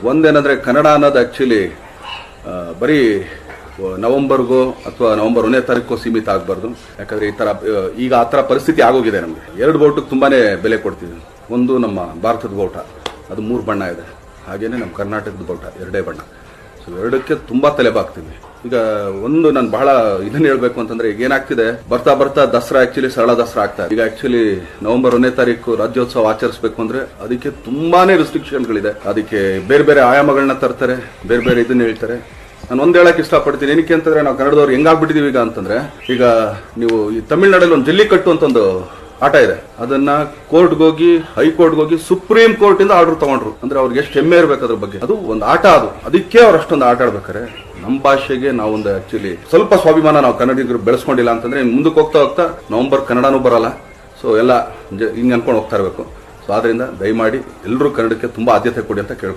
ಒಂದೇನಂದ್ರೆ ಕನ್ನಡ ಅನ್ನೋದು ಆಕ್ಚುಲಿ ಬರೀ ನವೆಂಬರ್ಗೋ ಅಥವಾ ನವೆಂಬರ್ 1ನೇ ತಾರೀಕು ಸೀಮಿತ ಆಗಬಾರ್ದು. ಯಾಕಂದ್ರೆ ಈ ತರ ಈಗ ಆ ತರ ಪರಿಸ್ಥಿತಿ ಆಗೋಗಿದೆ. ನಮಗೆ 2 ಬಾವುಟಕ್ಕೆ ತುಂಬಾನೇ ಬೆಲೆ ಕೊಡ್ತೀವಿ. ಒಂದು ನಮ್ಮ ಭಾರತದ ಬಾವುಟ, ಅದು 3 ಬಣ್ಣ ಇದೆ. ಹಾಗೇನೆ ನಮ್ಮ ಕರ್ನಾಟಕದ ಬಾವುಟ 2 ಬಣ್ಣ. ಸೊ 2ಕ್ಕೆ ತುಂಬಾ ತಲೆಬಾಗ್ತೀವಿ. ಈಗ ಒಂದು ನಾನು ಬಹಳ ಇದನ್ನ ಹೇಳ್ಬೇಕು ಅಂತಂದ್ರೆ ಈಗ ಏನಾಗ್ತಿದೆ, ಬರ್ತಾ ಬರ್ತಾ ದಸರಾ ಆಕ್ಚುಲಿ ಸರಳ ದಸರಾ ಆಗ್ತಾ ಇದೆ. ಈಗ ಆಕ್ಚುಲಿ ನವೆಂಬರ್ 1ನೇ ತಾರೀಕು ರಾಜ್ಯೋತ್ಸವ ಆಚರಿಸಬೇಕು ಅಂದ್ರೆ ಅದಕ್ಕೆ ತುಂಬಾನೇ ರೆಸ್ಟ್ರಿಕ್ಷನ್ಗಳಿದೆ. ಅದಕ್ಕೆ ಬೇರೆ ಬೇರೆ ಆಯಾಮಗಳನ್ನ ತರ್ತಾರೆ, ಬೇರೆ ಬೇರೆ ಇದನ್ನ ಹೇಳ್ತಾರೆ. ನಾನು ಒಂದ್ ಹೇಳಕ್ ಇಷ್ಟಪಡ್ತೀನಿ. ಏನಕ್ಕೆ ಅಂತಂದ್ರೆ ನಾವು ಕನ್ನಡದವ್ರು ಹೆಂಗಾಗ್ಬಿಟ್ಟಿದೀವಿ ಈಗ ಅಂತಂದ್ರೆ, ಈಗ ನೀವು ಈ ತಮಿಳ್ನಾಡಲ್ಲಿ ಒಂದು ಜಲ್ಲಿಕಟ್ಟು ಅಂತ ಒಂದು ಆಟ ಇದೆ. ಅದನ್ನ ಕೋರ್ಟ್ಗೆ ಹೋಗಿ, ಹೈಕೋರ್ಟ್ಗೆ ಹೋಗಿ, ಸುಪ್ರೀಂ ಕೋರ್ಟ್ ಇಂದ ಆರ್ಡರ್ ತಗೊಂಡ್ರು. ಅಂದ್ರೆ ಅವ್ರಿಗೆ ಎಷ್ಟು ಹೆಮ್ಮೆ ಇರ್ಬೇಕು ಅದ್ರ ಬಗ್ಗೆ. ಅದು ಒಂದು ಆಟ, ಅದಕ್ಕೆ ಅವ್ರು ಅಷ್ಟೊಂದು ಆಟ ಆಡ್ಬೇಕಾರೆ ನಮ್ಮ ಭಾಷೆಗೆ ನಾವೊಂದು ಆಕ್ಚುಲಿ ಸ್ವಲ್ಪ ಸ್ವಾಭಿಮಾನ ನಾವು ಕನ್ನಡಿಗರು ಬೆಳೆಸ್ಕೊಂಡಿಲ್ಲ ಅಂತಂದ್ರೆ ಮುಂದಕ್ಕೆ ಹೋಗ್ತಾ ಹೋಗ್ತಾ ನವೆಂಬರ್ ಕನ್ನಡನೂ ಬರಲ್ಲ. ಸೊ ಎಲ್ಲ ಹಿಂಗೆ ಅನ್ಕೊಂಡು ಹೋಗ್ತಾ ಇರಬೇಕು. ಸೊ ಆದ್ರಿಂದ ದಯಮಾಡಿ ಎಲ್ಲರೂ ಕನ್ನಡಕ್ಕೆ ತುಂಬಾ ಆದ್ಯತೆ ಕೊಡಿ ಅಂತ ಕೇಳ್ಕೊಂಡು